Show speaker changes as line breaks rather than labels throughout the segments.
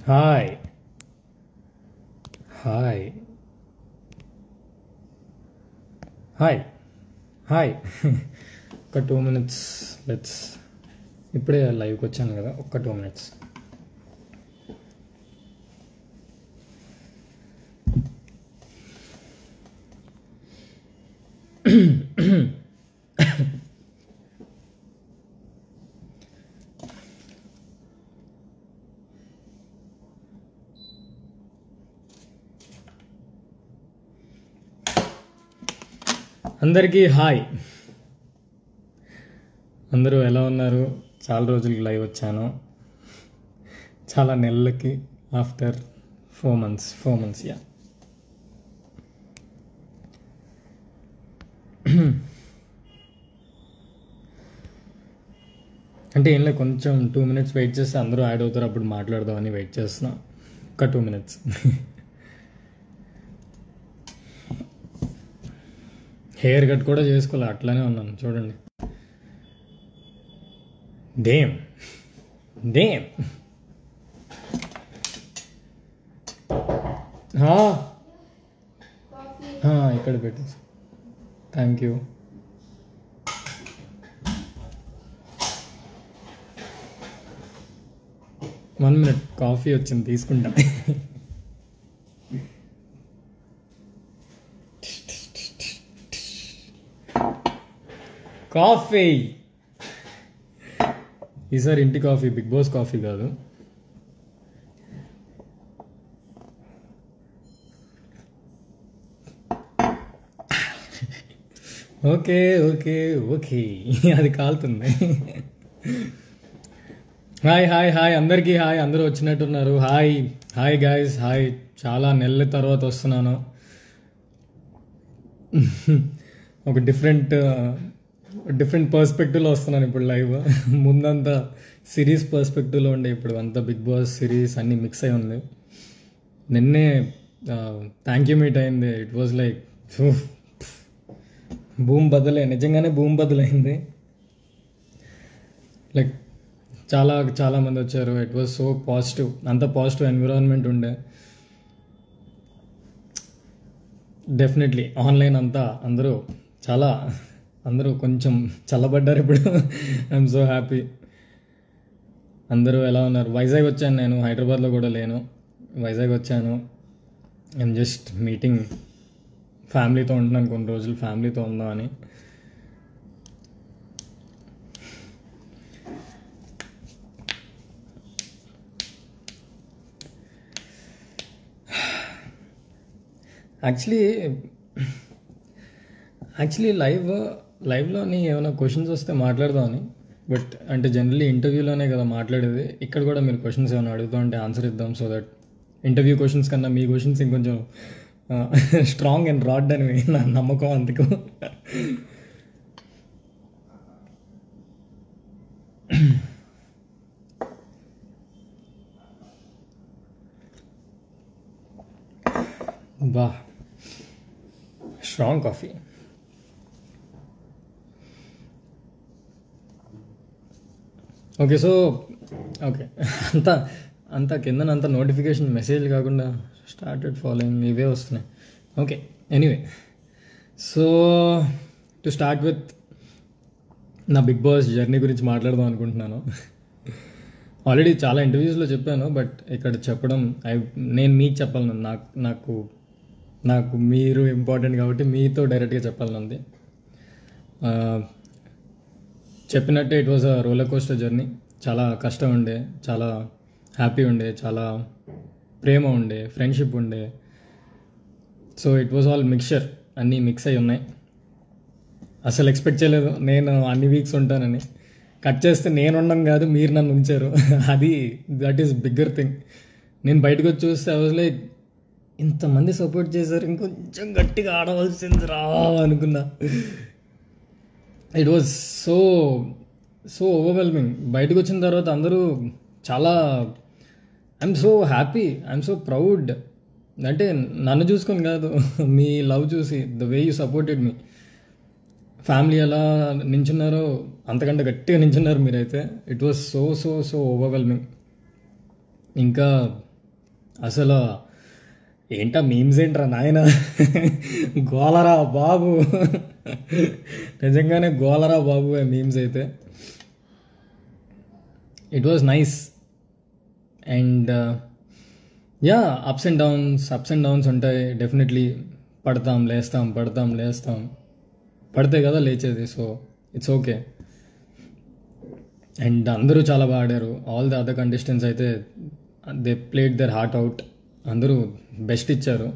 Hi hi hi hi ఒక 2 minutes let's. ఇప్పుడే లైవ్కి వచ్చాను కదా, ఒక్క 2 minutes. అందరికీ హాయ్. అందరూ ఎలా ఉన్నారు? చాలా రోజులకి లైవ్ వచ్చాను, చాలా నెలలకి, ఆఫ్టర్ 4 months యా. అంటే ఏం లేదు, కొంచెం 2 minutes వెయిట్ చేస్తే అందరూ యాడ్ అవుతారు, అప్పుడు మాట్లాడదామని వెయిట్ చేస్తున్నా. ఒక 2 minutes. హెయిర్ కట్ కూడా చేసుకోవాలి, అట్లానే ఉన్నాను చూడండి. డేమ్ డేమ్ ఇక్కడ పెట్టేసి thank you. One minute, coffee వచ్చింది తీసుకుంటా. కాఫీ ఈసారి ఇంటి కాఫీ, బిగ్ బాస్ కాఫీ కాదు. ఓకే ఓకే ఓకే, అది కాలుతుంది. హాయ్ హాయ్ హాయ్ అందరికీ హాయ్. అందరూ వచ్చినట్టున్నారు. Hi hi guys, hi. చాలా నెలల తర్వాత వస్తున్నాను. ఒక డిఫరెంట్ పర్స్పెక్టివ్లో వస్తున్నాను ఇప్పుడు లైవ్. ముందంతా సిరీస్ పర్స్పెక్టివ్లో ఉండే, ఇప్పుడు అంతా బిగ్ బాస్ సిరీస్ అన్నీ మిక్స్ అయి ఉంది. నిన్నే థ్యాంక్ యూ మీట్ అయింది. ఇట్ వాజ్ లైక్ భూమి బదులే, నిజంగానే భూమి బదులైంది. లైక్ చాలా మంది వచ్చారు. ఇట్ వాజ్ సో పాజిటివ్, అంత పాజిటివ్ ఎన్విరాన్మెంట్ ఉండే. డెఫినెట్లీ ఆన్లైన్ అంతా అందరూ కొంచెం చల్లబడ్డారు ఇప్పుడు. I'm so happy. అందరూ ఎలా ఉన్నారు? వైజాగ్ వచ్చాను నేను, హైదరాబాద్లో కూడా లేను. వైజాగ్ వచ్చాను. ఐఎమ్ జస్ట్ మీటింగ్, ఫ్యామిలీతో ఉంటున్నాను కొన్ని రోజులు, ఫ్యామిలీతో ఉందామని. యాక్చువల్లీ లైవ్లోని ఏమైనా క్వశ్చన్స్ వస్తే మాట్లాడదామని. బట్ అంటే జనరల్లీ ఇంటర్వ్యూలోనే కదా మాట్లాడేది, ఇక్కడ కూడా మీరు క్వశ్చన్స్ ఏమైనా అడుగుతా ఉంటే ఆన్సర్ ఇద్దాం. సో దట్ ఇంటర్వ్యూ క్వశ్చన్స్ కన్నా మీ క్వశ్చన్స్ ఇంకొంచెం స్ట్రాంగ్ అండ్ రాడ్ అని నా నమ్మకం. అందుకు బా స్ట్రాంగ్ కాఫీ. ఓకే అంతా కిందనంతా నోటిఫికేషన్ మెసేజ్ కాకుండా స్టార్టెడ్ ఫాలోయింగ్ ఇవే వస్తున్నాయి. Okay, anyway, so to start with నా బిగ్ బాస్ జర్నీ గురించి మాట్లాడదాం అనుకుంటున్నాను. ఆల్రెడీ చాలా ఇంటర్వ్యూస్లో చెప్పాను, బట్ ఇక్కడ చెప్పడం నేను మీకు చెప్పాలను. నాకు మీరు ఇంపార్టెంట్ కాబట్టి మీతో డైరెక్ట్గా చెప్పాలనుంది. చెప్పినట్టే it was a roller coaster journey. చాలా కష్టం ఉండే, చాలా హ్యాపీ ఉండే, చాలా ప్రేమ ఉండే, ఫ్రెండ్షిప్ ఉండే. So it was all mixture, అన్నీ మిక్స్ అయి ఉన్నాయి. అసలు ఎక్స్పెక్ట్ చేయలేదు నేను అన్ని వీక్స్ ఉంటానని. కట్ చేస్తే నేను ఉండడం కాదు, మీరు నన్ను ఉంచారు. That is bigger thing. నేను బయటకు వచ్చి చూస్తే ఐ వాజ్ లైక్, ఇంతమంది సపోర్ట్ చేశారు, ఇంకొంచెం గట్టిగా ఆడవలసింది రా అనుకున్నా. It was so overwhelming. బయటకు వచ్చిన తర్వాత అందరూ చాలా, I'm so happy, I'm so proud. అంటే నన్ను చూసుకొని కాదు, మీ లవ్ చూసి, the way you supported me. Family ఎలా నించున్నారో అంతకంటే గట్టిగా నించున్నారు మీరైతే. It was so overwhelming. ఇంకా అసలు ఏంటా మీమ్స్ ఏంట్రా నాయన, గోలరా బాబు, నిజంగానే గోలరా బాబు మీమ్స్ అయితే. It was nice. And yeah, ups and downs ఉంటాయి డెఫినెట్లీ. పడతాం లేస్తాం, పడితే కదా లేచేది. So it's okay. అండ్ అందరూ చాలా బాగా ఆడారు. ఆల్ ద అదర్ కంటెస్టెంట్స్ అయితే they played their heart out. అందరూ బెస్ట్ ఇచ్చారు.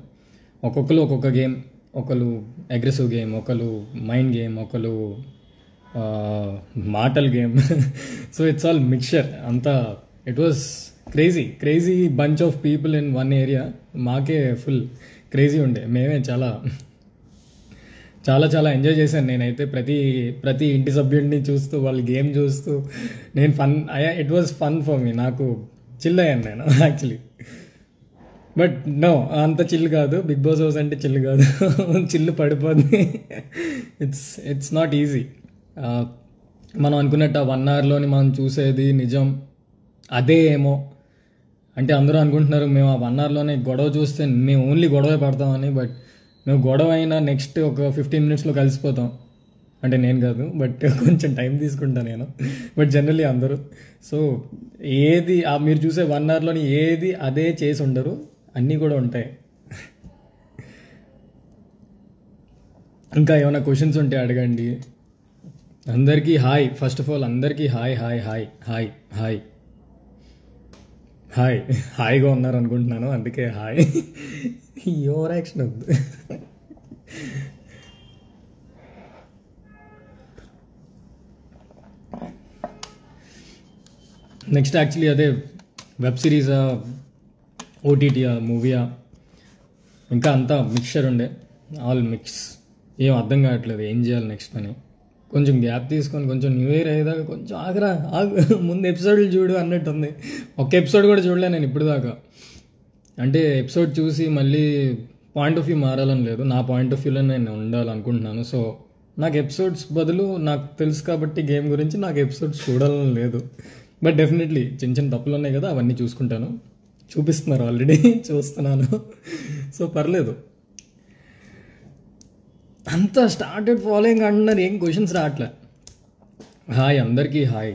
ఒక్కొక్కరు ఒక్కొక్క గేమ్, ఒకరు అగ్రెసివ్ గేమ్, ఒకరు మైండ్ గేమ్, ఒకరు మాటల్ game. So it's all mixture అంతా. It was crazy bunch of people in one area. మాకే ఫుల్ క్రేజీ ఉండే. మేమే చాలా ఎంజాయ్ చేశాను నేనైతే. ప్రతి ఇంటి సభ్యుడిని చూస్తూ, వాళ్ళ గేమ్ చూస్తూ నేను it was fun for me. నాకు చిల్ అయ్యాను నేను యాక్చువల్లీ. బట్ నో, అంత చిల్ కాదు. బిగ్ బాస్ హౌస్ అంటే చిల్ కాదు, చిల్లు పడిపోద్ది. It's not easy. మనం అనుకున్నట్టు 1 అవర్లోని మనం చూసేది నిజం అదే ఏమో. అంటే అందరూ అనుకుంటున్నారు మేము ఆ 1 అవర్లోనే గొడవ చూస్తే మేము ఓన్లీ గొడవే పడతామని. బట్ మేము గొడవ అయినా నెక్స్ట్ ఒక 15 మినిట్స్లో కలిసిపోతాం. అంటే నేను కాదు, బట్ కొంచెం టైం తీసుకుంటాను నేను. బట్ జనరల్లీ అందరూ. సో ఏది మీరు చూసే 1 అవర్లోని ఏది అదే చేసి ఉండరు, అన్నీ కూడా ఉంటాయి. ఇంకా ఏమైనా క్వశ్చన్స్ ఉంటే అడగండి. అందరికీ హాయ్. ఫస్ట్ ఆఫ్ ఆల్ అందరికీ హాయిగా ఉన్నారు అనుకుంటున్నాను, అందుకే హాయ్. ఓవర్ యాక్షన్ వద్దు. నెక్స్ట్ యాక్చువల్లీ అదే వెబ్ సిరీసా, ఓటీటీయా, మూవీయా, ఇంకా అంతా మిక్చర్ ఉండే. All mix. ఏం అర్థం కావట్లేదు ఏం చేయాలి నెక్స్ట్ అని. కొంచెం గ్యాప్ తీసుకొని కొంచెం న్యూ ఇయర్ అయ్యేదాకా కొంచెం ముందు ఎపిసోడ్లు చూడు అన్నట్టు ఉంది. ఒక్క ఎపిసోడ్ కూడా చూడలే నేను ఇప్పుడు దాకా. అంటే ఎపిసోడ్ చూసి మళ్ళీ పాయింట్ ఆఫ్ వ్యూ మారాలని లేదు, నా పాయింట్ ఆఫ్ వ్యూలో నేను ఉండాలనుకుంటున్నాను. సో నాకు ఎపిసోడ్స్ బదులు నాకు తెలుసు కాబట్టి గేమ్ గురించి నాకు ఎపిసోడ్స్ చూడాలని లేదు. బట్ డెఫినెట్లీ చిన్న తప్పులు ఉన్నాయి కదా, అవన్నీ చూసుకుంటాను. చూపిస్తున్నారు ఆల్రెడీ, చూస్తున్నాను. సో పర్లేదు. అంతా స్టార్టెడ్ ఫాలోయింగ్ అంటున్నారు, ఏం క్వశ్చన్స్ రావట్లే. హాయ్ అందరికీ హాయ్.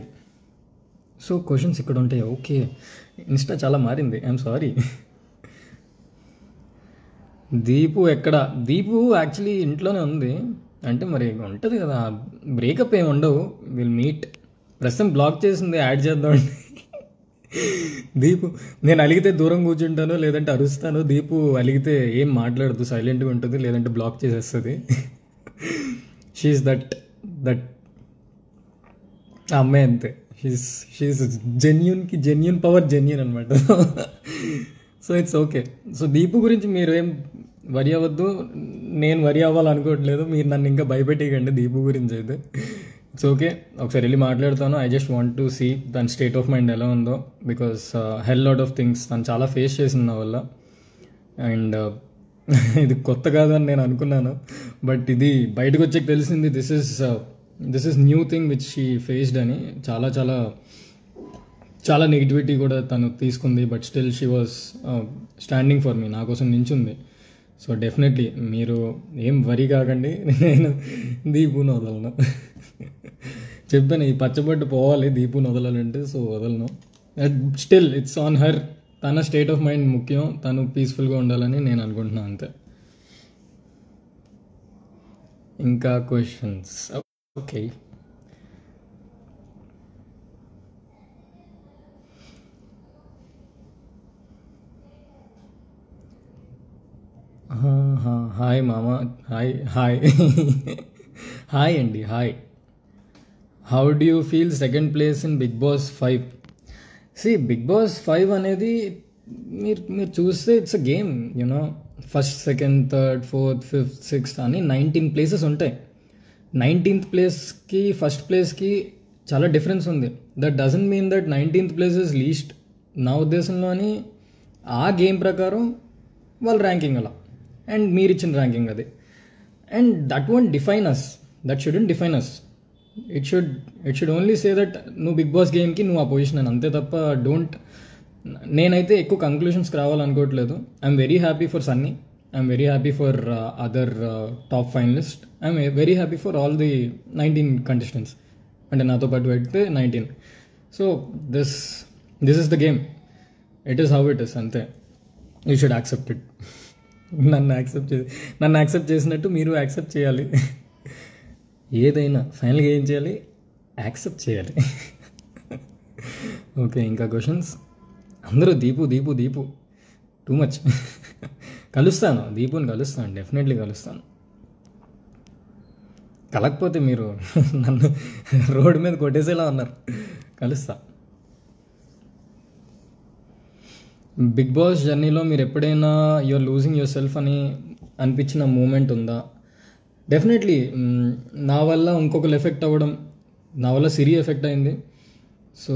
సో క్వశ్చన్స్ ఇక్కడ ఉంటాయి. ఓకే, ఇన్స్టా చాలా మారింది, ఐఎమ్ సారీ. దీపు ఎక్కడ? దీపు యాక్చువల్లీ ఇంట్లోనే ఉంది. అంటే మరి ఉంటుంది కదా, బ్రేకప్ ఏమి ఉండవు, విల్ మీట్. ప్రస్తుతం బ్లాక్ చేసింది, యాడ్ చేద్దామండి. దీపు నేను అలిగితే దూరం కూర్చుంటాను, లేదంటే అరుస్తాను. దీపు అలిగితే ఏం మాట్లాడదు, సైలెంట్గా ఉంటుంది, లేదంటే బ్లాక్ చేసేస్తుంది. షీఈస్ దట్ అమ్మాయి అంతే. షీఈస్ జెన్యూన్ పవర్ జెన్యూన్ అనమాట. So it's okay. So Deepu గురించి మీరు ఏం వరి అవ్వద్దు, నేను వరి అవ్వాలనుకోవట్లేదు. మీరు నన్ను ఇంకా భయపెట్టేయకండి దీపు గురించి అయితే. ఇట్స్ ఓకే, ఒకసారి వెళ్ళి మాట్లాడతాను. I just want to see దాని స్టేట్ ఆఫ్ మైండ్ ఎలా ఉందో. Because he'll lot of things తను చాలా ఫేస్ చేసింది నా వల్ల. అండ్ ఇది కొత్త కాదని నేను అనుకున్నాను, బట్ ఇది బయటకు వచ్చాక తెలిసింది this is new thing which she faced అని. చాలా నెగిటివిటీ కూడా తను తీసుకుంది, but still she was standing for me, నా కోసం నించుంది. సో డెఫినెట్లీ మీరు ఏం వరి కాకండి, నేను దీపుని వదలను. చెప్పాను ఈ పచ్చబొట్టు పోవాలి దీపుని వదలాలంటే, సో వదలను. Still it's on her. తన స్టేట్ ఆఫ్ మైండ్ ముఖ్యం, తను పీస్ఫుల్గా ఉండాలని నేను అనుకుంటున్నాను అంతే. ఇంకా క్వశ్చన్స్? ఓకే, హాయ్ మామ. హాయ్ హాయ్ అండి, hi. How do you feel second place in big boss 5? Bigg boss 5 అనేది మీరు చూస్తే it's a game, you know. First, second, third, fourth, fifth, sixth అని 19 ప్లేసెస్ ఉంటాయి. 19th ప్లేస్కి ఫస్ట్ ప్లేస్కి చాలా డిఫరెన్స్ ఉంది. That doesn't mean that 19th place is least. నా ఉద్దేశంలోని ఆ గేమ్ ప్రకారం వాళ్ళ ర్యాంకింగ్ అలా, అండ్ మీరు ఇచ్చిన ర్యాంకింగ్ అది. And that won't define us, that shouldn't define us. It should only say that నువ్వు బిగ్ బాస్ గేమ్కి నువ్వు ఆ పొజిషన్ అని, అంతే తప్ప నేనైతే ఎక్కువ కంక్లూషన్స్కి రావాలనుకోవట్లేదు. I'm very happy for Sunny, I'm very happy for other top finalist, I'm very happy for all the 19 contestants, అంటే నాతో పాటు పెడితే 19. So this is the game, it is how it is, అంతే. You should accept it. నన్ను accept చేసినట్టు మీరు accept చేయాలి. ఏదైనా ఫైనల్గా ఏం చేయాలి? యాక్సెప్ట్ చేయాలి. ఓకే, ఇంకా క్వశ్చన్స్. అందరూ దీపు టూ మచ్. కలుస్తాను, దీపుని కలుస్తాను, డెఫినెట్లీ కలుస్తాను. కలకపోతే మీరు నన్ను రోడ్డు మీద కొట్టేసేలా ఉన్నారు. కలుస్తా. బిగ్ బాస్ జర్నీలో మీరు ఎప్పుడైనా యూఆర్ లూజింగ్ యువర్ సెల్ఫ్ అని అనిపించిన మూమెంట్ ఉందా? డెఫినెట్లీ. నా వల్ల ఇంకొకరు ఎఫెక్ట్ అవ్వడం, నా వల్ల సిరి ఎఫెక్ట్ అయింది. సో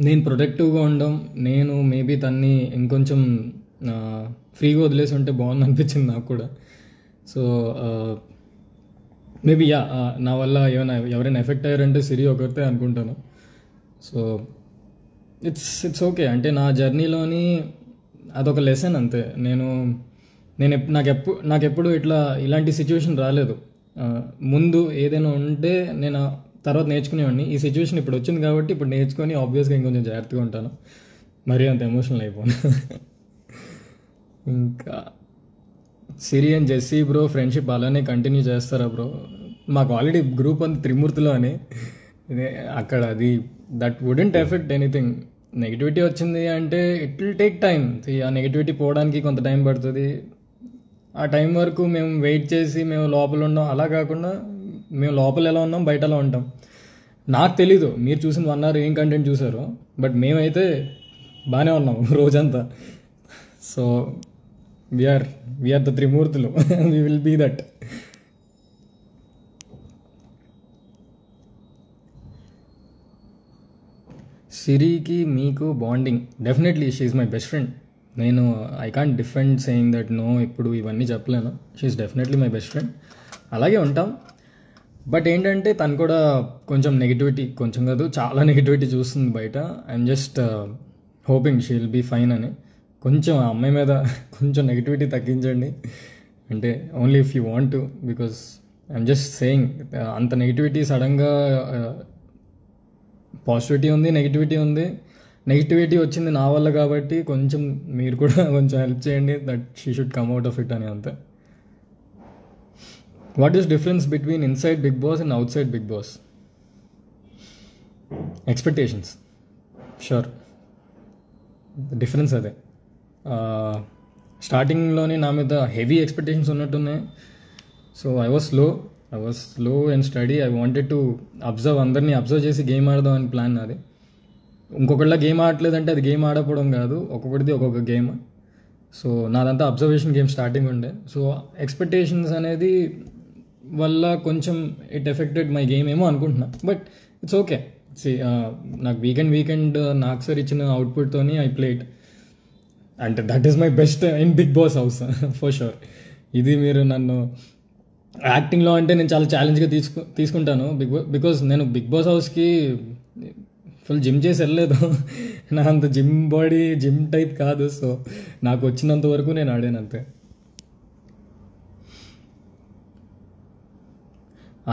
నేను ప్రొటెక్టివ్గా ఉండడం, నేను మేబీ తన్ని ఇంకొంచెం ఫ్రీగా వదిలేసి ఉంటే బాగుంది అనిపించింది నాకు కూడా. సో మేబీ నా వల్ల ఎవరైనా ఎఫెక్ట్ అయ్యారంటే సిరి ఒకరితే అనుకుంటాను. So it's okay. అంటే నా జర్నీలోని అదొక లెసన్ అంతే. నాకెప్పుడు ఇలాంటి సిచ్యువేషన్ రాలేదు. ముందు ఏదైనా ఉంటే నేను తర్వాత నేర్చుకునేవాడిని. ఈ సిచ్యువేషన్ ఇప్పుడు వచ్చింది కాబట్టి ఇప్పుడు నేర్చుకొని ఆబ్వియస్గా ఇంకొంచెం జాగ్రత్తగా ఉంటాను, మరీ అంత ఎమోషనల్ అయిపోను. ఇంకా సిరి అండ్ జెస్సీ బ్రో ఫ్రెండ్షిప్ అలానే కంటిన్యూ చేస్తారా బ్రో? మాకు ఆల్రెడీ గ్రూప్ అంతా త్రిమూర్తిలో అని, అక్కడ అది that wouldn't effect anything. Negativity వచ్చింది అంటే ఇట్ విల్ టేక్ టైం. ఆ నెగిటివిటీ పోవడానికి కొంత టైం పడుతుంది. ఆ టైం వరకు మేము వెయిట్ చేసి మేము లోపల ఉన్నాం, అలా కాకుండా మేము లోపల ఎలా ఉన్నాం బయట ఎలా ఉంటాం. నాకు తెలీదు మీరు చూసిన 1 hour ఏం కంటెంట్ చూసారో, బట్ మేమైతే బాగానే ఉన్నాం రోజంతా. సో వీఆర్ ద త్రిమూర్తులు. We will be that. సిరికి మీకు bonding? Definitely she is my best friend. నేను I can't defend saying that no, ఇప్పుడు ఇవన్నీ చెప్పలేను. She is definitely my best friend. అలాగే ఉంటాం. బట్ ఏంటంటే తను కూడా కొంచెం నెగిటివిటీ, కొంచెం కాదు చాలా నెగిటివిటీ చూస్తుంది బయట. I'm just hoping she will be fine అని. కొంచెం ఆ అమ్మాయి మీద కొంచెం నెగిటివిటీ తగ్గించండి. అంటే only if you want to, because I'm just saying అంత నెగిటివిటీ సడన్గా పాజిటివిటీ ఉంది, నెగిటివిటీ వచ్చింది నా వల్ల కాబట్టి కొంచెం మీరు కూడా కొంచెం హెల్ప్ చేయండి, that she should come out of it అని అంతే. What is difference between inside Bigg Boss and outside Bigg Boss? Expectations. Sure, difference అదే. స్టార్టింగ్లోనే నా మీద హెవీ ఎక్స్పెక్టేషన్స్ ఉన్నట్టున్నాయి. So I was slow and steady. I wanted to అందరినీ observe చేసి game ఆడదాం అని ప్లాన్ నాది. ఇంకొకళ్ళ గేమ్ ఆడలేదంటే అది గేమ్ ఆడకపోవడం కాదు, ఒక్కొక్కటిది ఒక్కొక్క గేమ్. సో నాదంతా అబ్జర్వేషన్ గేమ్ స్టార్టింగ్ ఉండే. సో ఎక్స్పెక్టేషన్స్ అనేది వల్ల కొంచెం ఇట్ ఎఫెక్టెడ్ మై గేమ్ ఏమో అనుకుంటున్నా. But it's okay. నాకు వీకెండ్ నాకు సార్ ఇచ్చిన అవుట్పుట్తోని ఐ ప్లేడ్. అంటే that is my best in big boss house for sure. ఇది మీరు నన్ను యాక్టింగ్లో అంటే నేను చాలా ఛాలెంజ్గా తీసుకుంటాను. బికాజ్ నేను బిగ్ బాస్ హౌస్కి ఫుల్ జిమ్ చేసి వెళ్ళలేదు. నా అంత జిమ్ టైప్ కాదు. సో నాకు వచ్చినంత వరకు నేను ఆడాను అంతే.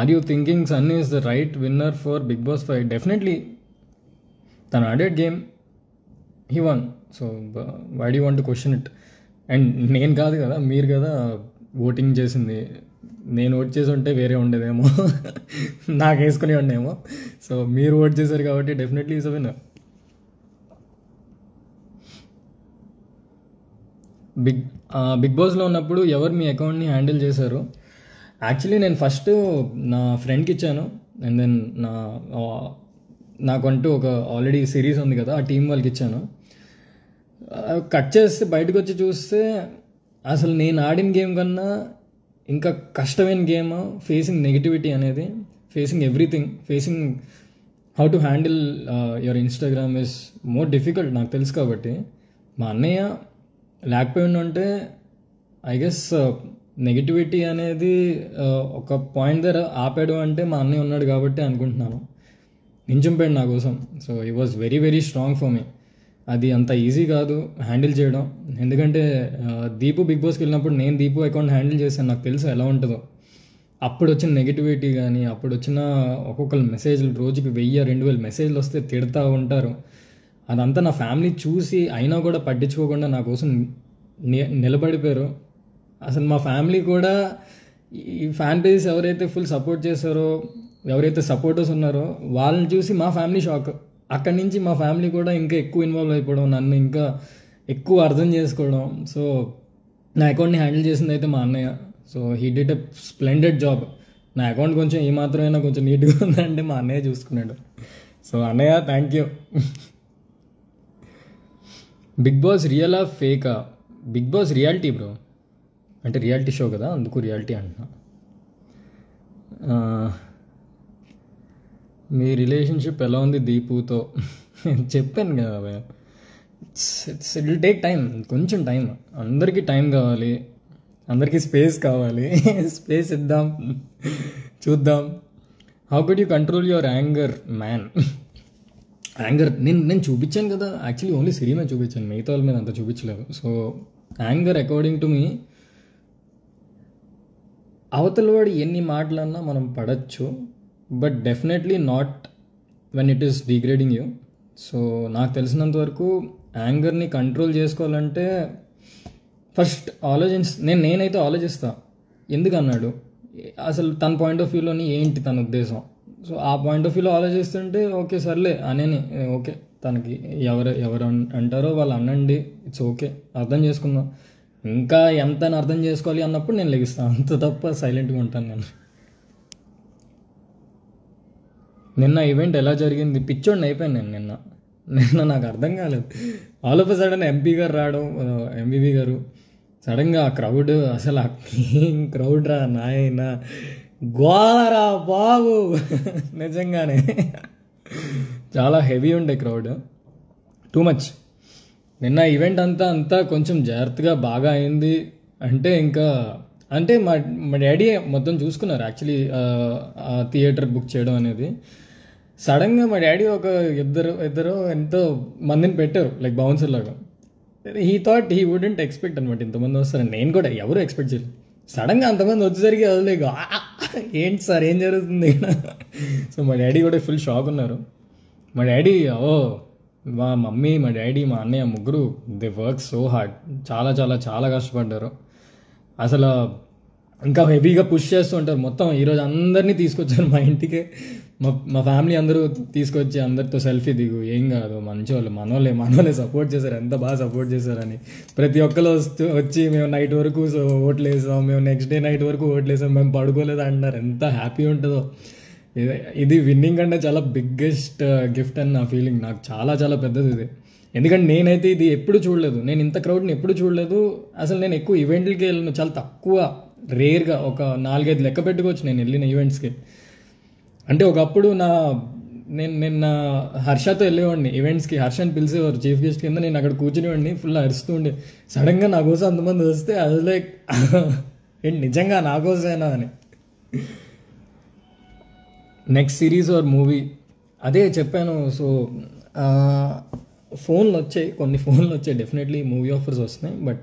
Are you thinking Sunny is the right winner for big boss 5? Definitely. తను ఆడేడ్ game, he won. So why do want to question it? And నేను కాదు కదా, మీరు కదా ఓటింగ్ చేసింది. నేను ఓట్ చేసి ఉంటే వేరే ఉండేదేమో, నాకు వేసుకుని ఉండేమో. సో మీరు ఓట్ చేశారు కాబట్టి definitely is a winner. Bigg బాస్లో ఉన్నప్పుడు ఎవరు మీ అకౌంట్ని హ్యాండిల్ చేశారు? యాక్చువల్లీ నేను ఫస్ట్ నా ఫ్రెండ్కి ఇచ్చాను. అండ్ దెన్ నాకంటూ ఒక ఆల్రెడీ సిరీస్ ఉంది కదా, ఆ టీం వాళ్ళకి ఇచ్చాను. కట్ చేస్తే బయటకు వచ్చి చూస్తే అసలు నేను ఆడిన గేమ్ కన్నా ఇంకా కష్టమైన గేమ్ ఫేసింగ్ నెగిటివిటీ అనేది. Facing everything, facing how to handle your Instagram is more difficult. నాకు తెలుసు కాబట్టి. మా అన్నయ్య లేకపోయి ఉంటే ఐ గెస్ నెగిటివిటీ అనేది ఒక పాయింట్ దగ్గర ఆపాడు అంటే మా అన్నయ్య ఉన్నాడు కాబట్టి అనుకుంటున్నాను. నించుంపాడు నా కోసం. So he was very very strong for me. అది అంత ఈజీ కాదు హ్యాండిల్ చేయడం. ఎందుకంటే దీపు బిగ్ బాస్కి వెళ్ళినప్పుడు నేను దీపు అకౌంట్ హ్యాండిల్ చేశాను, నాకు తెలుసు ఎలా ఉంటుందో. అప్పుడు వచ్చిన నెగిటివిటీ కానీ, అప్పుడు వచ్చిన ఒక్కొక్కరు మెసేజ్లు, రోజుకి 1000-2000 మెసేజ్లు వస్తే తిడతా ఉంటారు. అదంతా నా ఫ్యామిలీ చూసి అయినా కూడా పట్టించుకోకుండా నా కోసం నిలబడిపోయారు. అసలు మా ఫ్యామిలీ కూడా ఈ ఫ్యాన్ పేజెస్ ఎవరైతే ఫుల్ సపోర్ట్ చేశారో, ఎవరైతే సపోర్టర్స్ ఉన్నారో వాళ్ళని చూసి మా ఫ్యామిలీ షాక్. అక్కడి నుంచి మా ఫ్యామిలీ కూడా ఇంకా ఎక్కువ ఇన్వాల్వ్ అయిపోవడం, నన్ను ఇంకా ఎక్కువ అర్థం చేసుకోవడం. సో నా అకౌంట్ని హ్యాండిల్ చేసింది అయితే మా అన్నయ్య. So he did a splendid job. నా అకౌంట్ కొంచెం ఏమాత్రమైనా కొంచెం నీట్గా ఉందంటే మా అన్నయ్య చూసుకున్నాడు. సో అన్నయ్య థ్యాంక్ యూ. బిగ్ బాస్ రియలా ఫేకా? బిగ్ బాస్ రియాలిటీ బ్రో, అంటే రియాలిటీ షో కదా, అందుకు రియాలిటీ అంటున్నా. మీ రిలేషన్షిప్ ఎలా ఉంది దీపుతో? చెప్పాను కదా, it's it will take time, కొంచెం టైం. అందరికీ టైం కావాలి, అందరికీ స్పేస్ కావాలి. స్పేస్ ఇద్దాం, చూద్దాం. How could you control your anger man? Anger నేను చూపించాను కదా, యాక్చువల్లీ ఓన్లీ సిరి మీద చూపించాను, మిగతా వాళ్ళ మీద అంత చూపించలేదు. So anger according to me, అవతల వాడు ఎన్ని మాటలన్నా మనం పడచ్చు, but definitely not when it is degrading you. So నాకు తెలిసినంత వరకు యాంగర్ని కంట్రోల్ చేసుకోవాలంటే ఫస్ట్ నేనైతే ఆలోచిస్తా, ఎందుకు అన్నాడు, అసలు తన పాయింట్ ఆఫ్ వ్యూలోని ఏంటి తన ఉద్దేశం. సో ఆ పాయింట్ ఆఫ్ వ్యూలో ఆలోచిస్తుంటే ఓకే సర్లే అనేని, ఓకే తనకి ఎవరు అంటారో వాళ్ళు అనండి, ఇట్స్ ఓకే, అర్థం చేసుకుందాం. ఇంకా ఎంత అర్థం చేసుకోవాలి అన్నప్పుడు నేను లెగిస్తాను, అంత తప్ప సైలెంట్గా ఉంటాను నేను. నిన్న ఈవెంట్ ఎలా జరిగింది? పిచ్చోడిని అయిపోయాను నిన్న నాకు అర్థం కాలేదు. All of a sudden MP గారు రావడం, ఎంవివి గారు సడన్గా ఆ క్రౌడ్, అసలు ఏం క్రౌడ్ రా నాయన, గోలరా బాబు. నిజంగానే చాలా హెవీ ఉండే క్రౌడ్, టూ మచ్. నిన్న ఈవెంట్ అంతా కొంచెం జాగ్రత్తగా బాగా అయింది. అంటే మా డాడీ మొత్తం చూసుకున్నారు యాక్చువల్లీ థియేటర్ బుక్ చేయడం అనేది. సడన్గా మా డాడీ ఒక ఇద్దరు ఎంతో మందిని పెట్టారు, లైక్ బౌన్సర్ లాగా. He thought he wouldn't expect అనమాట ఇంతమంది వస్తారని. నేను కూడా ఎవరు ఎక్స్పెక్ట్ చేయలేదు. సడన్గా అంతమంది వచ్చేసరికి వదిలేదు, ఏంటి సార్ ఏం జరుగుతుంది. సో మా డాడీ కూడా ఫుల్ షాక్ ఉన్నారు. మా డాడీ మా మమ్మీ, మా డాడీ, మా అన్నయ్య ముగ్గురు దే వర్క్ సో హార్డ్, చాలా చాలా చాలా కష్టపడ్డారు. అసలు ఇంకా హెవీగా పుష్ చేస్తూ ఉంటారు. మొత్తం ఈరోజు అందరినీ తీసుకొచ్చారు మా ఇంటికి. మా ఫ్యామిలీ అందరూ తీసుకొచ్చి అందరితో సెల్ఫీ దిగు, ఏం కాదు మంచోళ్ళు, మనోళ్ళే సపోర్ట్ చేశారు, ఎంత బాగా సపోర్ట్ చేశారని. ప్రతి ఒక్కరు వచ్చి మేము నైట్ వరకు ఓట్లు వేసాం, మేము నెక్స్ట్ డే నైట్ వరకు ఓట్లు వేసాం, మేము పడుకోలేదు అంటున్నారు. ఎంత హ్యాపీ ఉంటుందో. ఇది విన్నింగ్ అంటే చాలా బిగ్గెస్ట్ గిఫ్ట్ అని నా ఫీలింగ్. నాకు చాలా చాలా పెద్దది ఇది. ఎందుకంటే నేనైతే ఇది ఎప్పుడు చూడలేదు, నేను ఇంత క్రౌడ్ని ఎప్పుడు చూడలేదు. అసలు నేను ఎక్కువ ఈవెంట్లకి వెళ్ళను, చాలా తక్కువ, రేర్గా ఒక 4-5 లెక్క పెట్టుకోవచ్చు నేను వెళ్ళిన ఈవెంట్స్కి. అంటే ఒకప్పుడు నేను హర్షతో వెళ్ళేవాడిని ఈవెంట్స్కి. హర్షని పిలిచేవారు చీఫ్ గెస్ట్ కింద, నేను అక్కడ కూర్చునేవాడిని, ఫుల్ అరుస్తూ ఉండే. సడన్గా నా కోసం అంతమంది వస్తే అది లైక్ ఏంటి నిజంగా నా కోసమేనా అని. నెక్స్ట్ సిరీస్ ఆర్ మూవీ, అదే చెప్పాను. సో కొన్ని ఫోన్లు వచ్చాయి, డెఫినెట్లీ మూవీ ఆఫర్స్ వస్తున్నాయి. బట్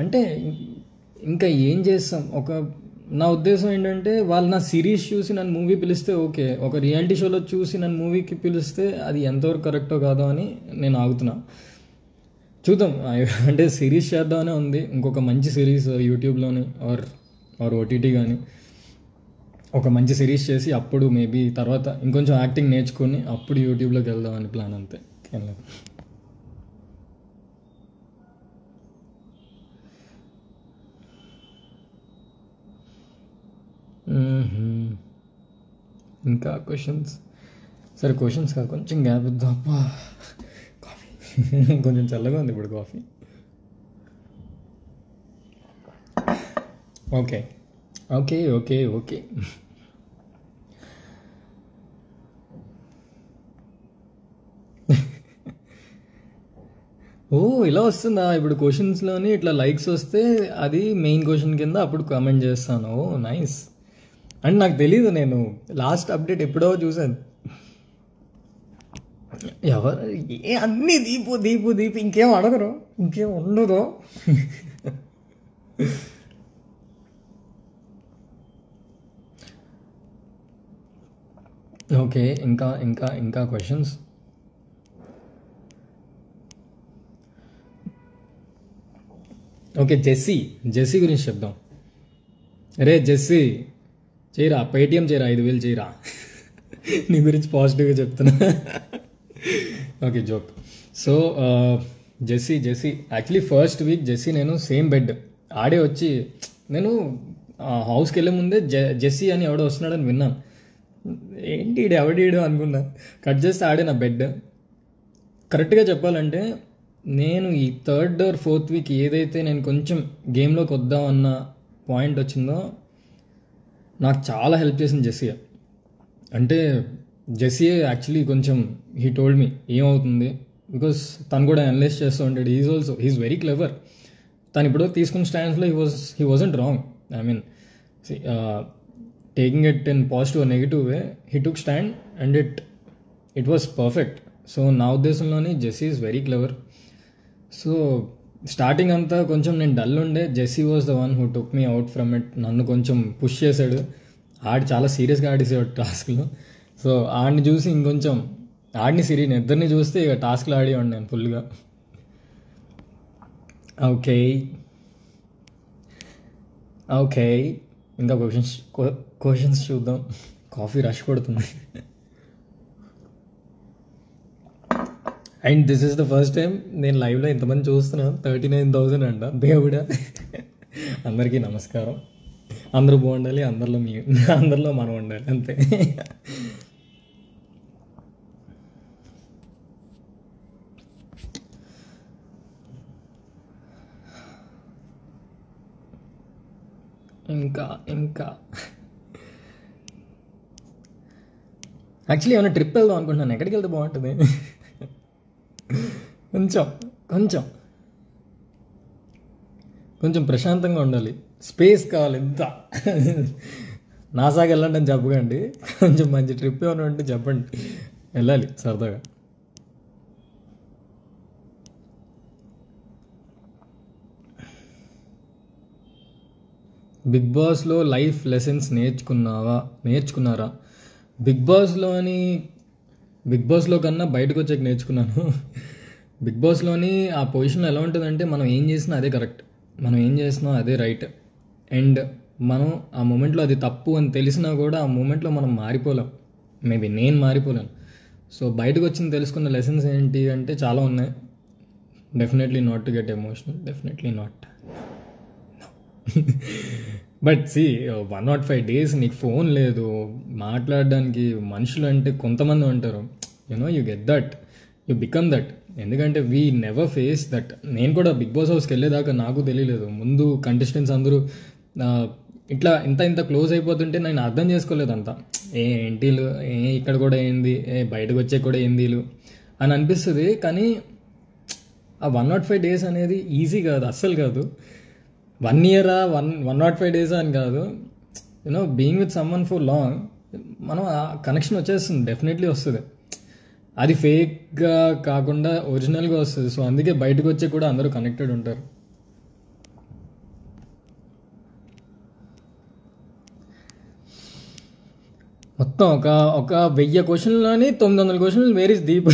అంటే ఇంకా ఏం చేస్తాం. నా ఉద్దేశం ఏంటంటే, వాళ్ళు నా సిరీస్ చూసి నన్ను మూవీ పిలిస్తే ఓకే, ఒక రియాలిటీ షోలో చూసి నన్ను మూవీకి పిలిస్తే అది ఎంతవరకు కరెక్టో కాదో అని నేను ఆగుతున్నా. చూద్దాం. అంటే సిరీస్ చేద్దామనే ఉంది, ఇంకొక మంచి సిరీస్ యూట్యూబ్లోని ఆర్ ఓటీటీ కానీ ఒక మంచి సిరీస్ చేసి అప్పుడు మేబీ తర్వాత ఇంకొంచెం యాక్టింగ్ నేర్చుకొని అప్పుడు యూట్యూబ్లోకి వెళ్దామని ప్లాన్, అంతే. ఏం లేదు. ఇంకా క్వశ్చన్స్? సరే క్వశ్చన్స్ కాదు, కొంచెం గ్యాప్ ఇద్దాం. కాఫీ కొంచెం చల్లగా ఉంది ఇప్పుడు coffee. Okay okay okay okay ఓ ఇలా వస్తుందా ఇప్పుడు క్వశ్చన్స్లోని ఇట్లా లైక్స్ వస్తే అది మెయిన్ క్వశ్చన్ కింద అప్పుడు కామెంట్ చేస్తాను. ఓ నైస్. అండ్ నాకు తెలీదు, నేను లాస్ట్ అప్డేట్ ఎప్పుడో చూసాను. ఎవరు అన్నీ దీపు దీపు దీపు ఇంకేం అడగరు, ఇంకేం ఉండదు. ఓకే, ఇంకా ఇంకా ఇంకా క్వశ్చన్స్. ఓకే, జెస్సీ గురించి చెప్దాం. రే జెస్సీ, చేయరా, పేటిఎం చేయరా, 5,000 చేయరా. నీ గురించి పాజిటివ్గా చెప్తున్నా. Okay, joke. So Jessie actually first week Jessie నేను సేమ్ బెడ్ ఆడే వచ్చి, నేను హౌస్కి వెళ్ళే ముందే జెస్సీ అని ఎవడో వస్తున్నాడని విన్నాను. ఏంటి ఎవడీడు అనుకున్నా. కట్ చేస్తే ఆడే నా బెడ్. కరెక్ట్గా చెప్పాలంటే నేను ఈ 3rd or 4th వీక్ ఏదైతే నేను కొంచెం గేమ్లోకి వద్దామన్న పాయింట్ వచ్చిందో నాకు చాలా హెల్ప్ చేసింది జెస్సీ. అంటే జెస్సీ యాక్చువల్లీ కొంచెం హీ టోల్డ్ మీ ఏమవుతుంది, బికాస్ తను కూడా అనలైజ్ చేస్తూ ఉంటాడు. He is very clever. తను ఇప్పుడు తీసుకున్న స్టాండ్స్లో he wasn't wrong. I mean taking it in positive negative way, he took stand and it was perfect. So నా ఉద్దేశంలోని Jessie is very clever. So starting అంతా కొంచెం నేను డల్ ఉండే, Jessie was the one who took me out from it. నన్ను కొంచెం push చేశాడు. చాలా సీరియస్గా ఆడేసేవాడు టాస్క్లో. సో ఆడిని చూసి ఇంకొంచెం సిరీని ఇద్దరిని చూస్తే ఇక టాస్క్లో ఆడేవాడు నేను ఫుల్గా. ఓకే, ఇంకా క్వశ్చన్స్ చూద్దాం. కాఫీ రష్ కొడుతుంది. And this is the first time నేను లైవ్లో ఇంతమంది చూస్తున్నాను. 39,000 అంట. దేవుడా, అందరికీ నమస్కారం. అందరూ బాగుండాలి, అందరిలో మనం ఉండాలి, అంతే. ఇంకా యాక్చువల్లీ ఏమైనా ట్రిప్ వెళ్దాం అనుకుంటున్నాను. ఎక్కడికి వెళ్తే బాగుంటుంది? కొంచెం ప్రశాంతంగా ఉండాలి, స్పేస్ కావాలి. ఎంత నాసాకి వెళ్ళండి అని చెప్పకండి, కొంచెం మంచి ట్రిప్ ఏమైనా ఉంటే చెప్పండి, వెళ్ళాలి సరదాగా. బిగ్ బాస్లో లైఫ్ లెసన్స్ నేర్చుకున్నారా? బిగ్ బాస్లో కన్నా బయటకు వచ్చాక నేర్చుకున్నాను. బిగ్ బాస్లోని ఆ పొజిషన్ ఎలా ఉంటుందంటే మనం ఏం చేసినా అదే కరెక్ట్, మనం ఏం చేసినా అదే రైట్. అండ్ మనం ఆ మూమెంట్లో అది తప్పు అని తెలిసినా కూడా ఆ మూమెంట్లో మనం మారిపోలేం. మేబీ నేను మారిపోలేను. సో బయటకు వచ్చింది తెలుసుకున్న లెసన్స్ ఏంటి అంటే చాలా ఉన్నాయి. Definitely not to get emotional, definitely not. But see 105 days నీకు ఫోన్ లేదు, మాట్లాడడానికి మనుషులు అంటే కొంతమంది ఉంటారు. You get that, you become that. ఎందుకంటే వీ నెవర్ ఫేస్ దట్. నేను కూడా బిగ్ బాస్ హౌస్కి వెళ్ళేదాకా నాకు తెలియలేదు. ముందు కంటెస్టెంట్స్ అందరూ ఇట్లా ఇంత క్లోజ్ అయిపోతుంటే నేను అర్థం చేసుకోలేదు. అంతా ఏంటీలు, ఇక్కడ కూడా ఏంది, బయటకు వచ్చే కూడా ఏందీలు అని అనిపిస్తుంది. కానీ ఆ 105 days అనేది ఈజీ కాదు, అస్సలు కాదు. 1 year 105 days అని కాదు. Being with someone for long మనం ఆ కనెక్షన్ వచ్చేస్తుంది, డెఫినెట్లీ వస్తుంది. అది ఫేక్గా కాకుండా ఒరిజినల్గా వస్తుంది. సో అందుకే బయటకు వచ్చే కూడా అందరూ కనెక్టెడ్ ఉంటారు. మొత్తం ఒక 1000 క్వశ్చన్లోని 900 క్వశ్చన్లు where is Deep.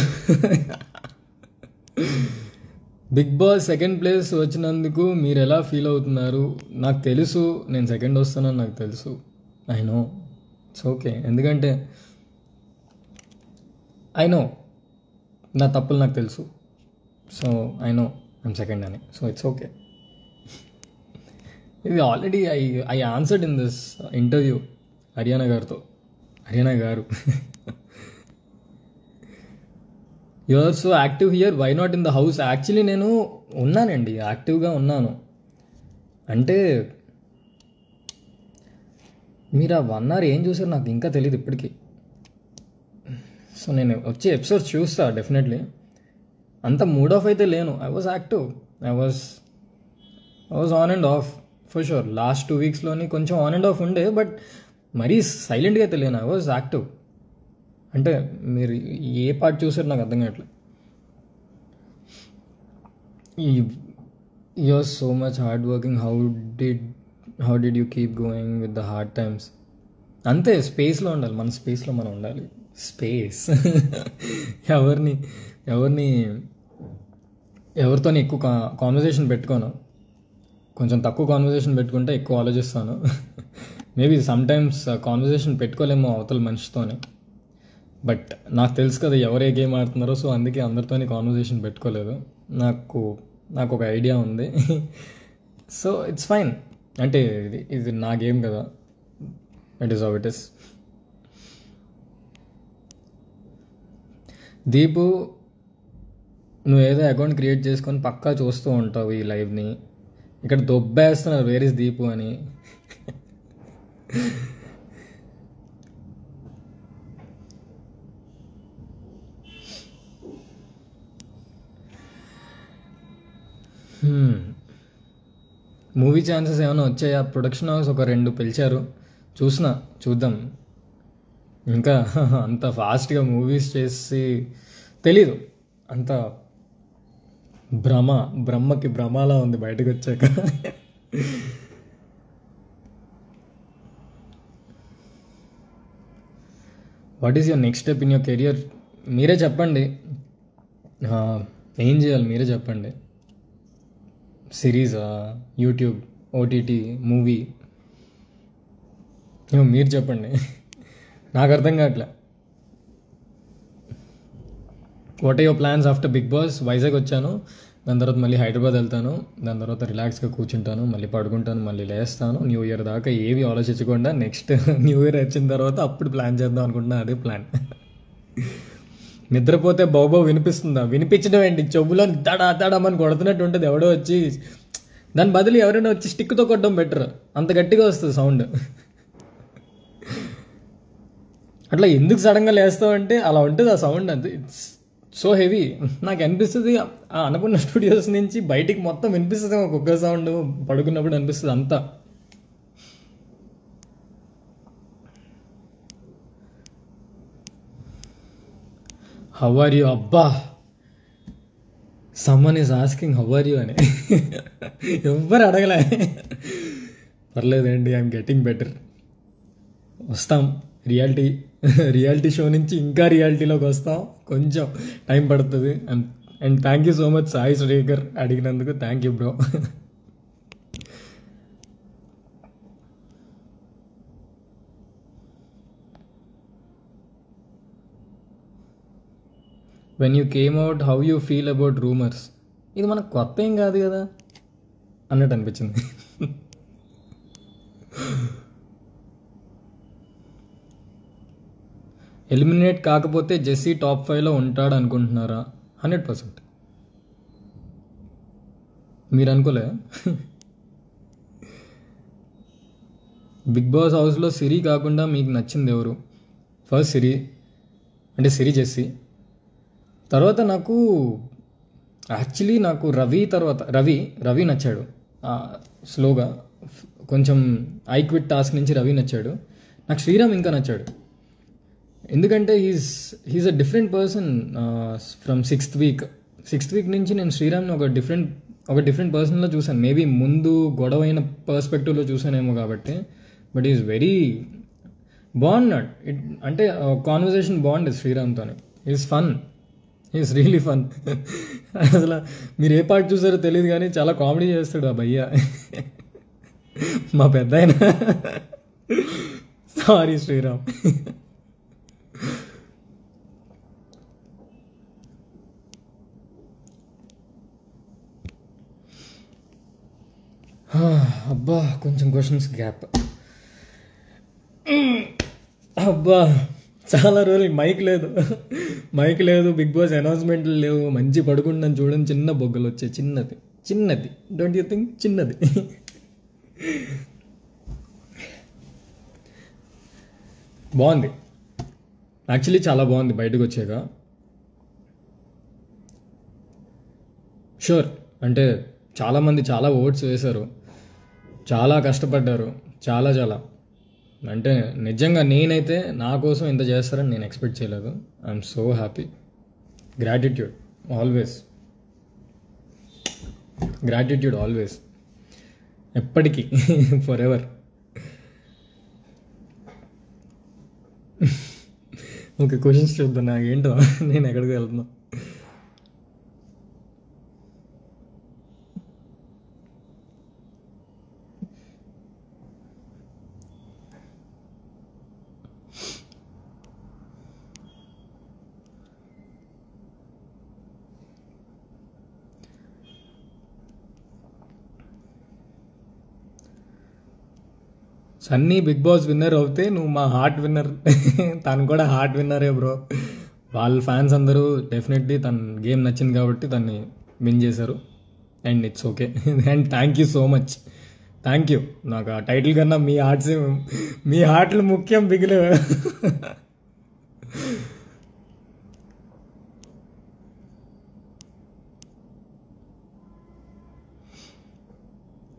Bigg Boss 2nd place వచ్చినందుకు మీరు ఎలా ఫీల్ అవుతున్నారు? నాకు తెలుసు నేను 2nd వస్తానని నాకు తెలుసు. I know, it's okay. ఎందుకంటే ఐ నో నా తప్పులు నాకు తెలుసు. So I know I'm 2nd అని. So it's okay. ఇది already I answered in this interview Haryana గారు. You are so active here, why not in the house? Actually నేను ఉన్నానండి, యాక్టివ్గా ఉన్నాను. అంటే మీరు ఆ 1 hour ఏం చూసారు నాకు ఇంకా తెలియదు ఇప్పటికీ. సో నేను వచ్చే ఎపిసోడ్స్ చూస్తా డెఫినెట్లీ. అంత మూడ్ ఆఫ్ అయితే లేను. I was active, I was on and off for sure. Last 2 weeksలోని కొంచెం ఆన్ అండ్ ఆఫ్ ఉండే, బట్ మరీ సైలెంట్గా అయితే లేను. I was active. అంటే మీరు ఏ పార్ట్ చూసారు నాకు అర్థం కావట్లేదు. You're so much hard working, how did you keep going with the hard times? అంతే, స్పేస్లో ఉండాలి, మన స్పేస్లో మనం ఉండాలి. స్పేస్ ఎవరిని ఎవరితో ఎక్కువ కాన్వర్జేషన్ పెట్టుకోను, కొంచెం తక్కువ కాన్వర్జేషన్ పెట్టుకుంటే ఎక్కువ ఆలోచిస్తాను. మేబీ సమ్టైమ్స్ కాన్వర్జేషన్ పెట్టుకోలేమో అవతల మనిషితోనే, బట్ నాకు తెలుసు కదా ఎవరు ఏ గేమ్ ఆడుతున్నారో, సో అందుకే అందరితోని కాన్వర్జేషన్ పెట్టుకోలేదు. నాకు ఒక ఐడియా ఉంది. సో ఇట్స్ ఫైన్, అంటే ఇది నా గేమ్ కదా, it is how it is. Deepu, నువ్వేదో అకౌంట్ క్రియేట్ చేసుకొని పక్కా చూస్తూ ఉంటావు ఈ లైవ్ని, ఇక్కడ దొబ్బేస్తున్నారు వేర్ ఇస్ దీపు అని. మూవీ ఛాన్సెస్ ఏమైనా వచ్చాయా? ప్రొడక్షన్ హౌస్ ఒక 2 పిలిచారు, చూద్దాం. ఇంకా అంత ఫాస్ట్గా మూవీస్ చేసి తెలీదు, అంత బ్రహ్మకి భ్రమలా ఉంది బయటకు వచ్చాక. What is your next step in your career? మీరే చెప్పండి, ఏం చేయాలి మీరే చెప్పండి. సిరీసా, యూట్యూబ్, ఓటీటీ, మూవీ, మీరు చెప్పండి. నాకు అర్థం కావట్లే. What are your plans after Bigg Boss? Vizag వచ్చాను, దాని తర్వాత మళ్ళీ హైదరాబాద్ వెళ్తాను, దాని తర్వాత రిలాక్స్గా కూర్చుంటాను, మళ్ళీ పడుకుంటాను, మళ్ళీ లేస్తాను. న్యూ ఇయర్ దాకా ఏవి ఆలోచించకుండా నెక్స్ట్ న్యూ ఇయర్ వచ్చిన తర్వాత అప్పుడు ప్లాన్ చేద్దాం అనుకుంటున్నా, అదే ప్లాన్. నిద్రపోతే బాబో వినిపిస్తుందా? వినిపించడం ఏంటి, చెవులో తడమని కొడుతున్నట్టు ఉంటుంది. ఎవడో వచ్చి దాని బదులు ఎవరైనా వచ్చి స్టిక్తో కొట్టడం బెటర్, అంత గట్టిగా వస్తుంది సౌండ్. అట్లా ఎందుకు సడన్గా లేస్తావు అంటే అలా ఉంటుంది ఆ సౌండ్, అంతే. It's so heavy. నాకు అనిపిస్తుంది ఆ అన్నపూర్ణ స్టూడియోస్ నుంచి బయటికి మొత్తం వినిపిస్తుంది ఒక్కొక్క సౌండ్, పడుకున్నప్పుడు అనిపిస్తుంది అంతా. How are you? అబ్బా, someone is asking how are you అని. ఎవ్వరు అడగలే. పర్లేదండి, ఐఎమ్ గెటింగ్ బెటర్. వస్తాం, రియాలిటీ షో నుంచి ఇంకా రియాలిటీలోకి వస్తాం, కొంచెం టైం పడుతుంది. And thank you so much Sai Srikar అడిగినందుకు, thank you bro. When you came out how you feel about rumours? ఇది మనకు కొత్త ఏం కాదు కదా అన్నట్టు అనిపించింది. ఎలిమినేట్ కాకపోతే జెస్సీ టాప్ 5లో ఉంటాడు అనుకుంటున్నారా? 100%. మీరు అనుకోలే? బిగ్ బాస్ హౌస్లో సిరి కాకుండా మీకు నచ్చింది ఎవరు? ఫస్ట్ సిరి, అంటే సిరి జెస్సీ. తర్వాత నాకు రవి నచ్చాడు. స్లోగా కొంచెం ఐ క్విట్ టాస్క్ నుంచి రవి నచ్చాడు. నాకు శ్రీరామ్ ఇంకా నచ్చాడు, ఎందుకంటే he's a different person from sixth week నుంచి నేను శ్రీరామ్ని ఒక డిఫరెంట్ పర్సన్లో చూశాను. మేబీ ముందు గొడవైన పర్స్పెక్టివ్లో చూసానేమో కాబట్టి, బట్ ఈజ్ వెరీ బాగున్నాడు. అంటే కాన్వర్జేషన్ బాగుండేది శ్రీరామ్తోనే. Is really fun. అసలు మీరు ఏ పార్ట్ చూసారో తెలియదు కానీ చాలా కామెడీ చేస్తాడు ఆ భయ్య, మా పెద్ద ఆయన. సారీ శ్రీరామ్. అబ్బా, కొంచెం క్వశ్చన్స్ గ్యాప్. అబ్బా, చాలా రోజులు మైక్ లేదు, బిగ్ బాస్ అనౌన్స్మెంట్లు లేవు, మంచి పడుకుంటాను చూడండి, చిన్న బొగ్గలు వచ్చాయి, చిన్నది డోంట్ యూ థింక్? చిన్నది. బాగుంది యాక్చువల్లీ, చాలా బాగుంది బయటకు వచ్చాక. షూర్, అంటే చాలామంది చాలా ఓట్స్ వేశారు, చాలా కష్టపడ్డారు, చాలా అంటే నిజంగా నేనైతే నా కోసం ఇంత చేస్తారని నేను ఎక్స్పెక్ట్ చేయలేదు. I'm so happy. Gratitude always, gratitude always, ఎప్పటికీ, ఫర్ ఎవర్. ఓకే, క్వశ్చన్స్ చూద్దాం. నాకేంటో నేను ఎక్కడికి వెళ్తున్నా. సన్నీ బిగ్ బాస్ విన్నర్ అవుతే నువ్వు మా హార్ట్ విన్నర్. తను కూడా హార్ట్ విన్నరే బ్రో. వాళ్ళ ఫ్యాన్స్ అందరూ డెఫినెట్లీ తన గేమ్ నచ్చింది కాబట్టి తన్ని విన్ చేశారు. And it's okay. And thank you so much. Thank you. నాకు ఆ టైటిల్ కన్నా మీ హార్ట్లు ముఖ్యం బిగిలు.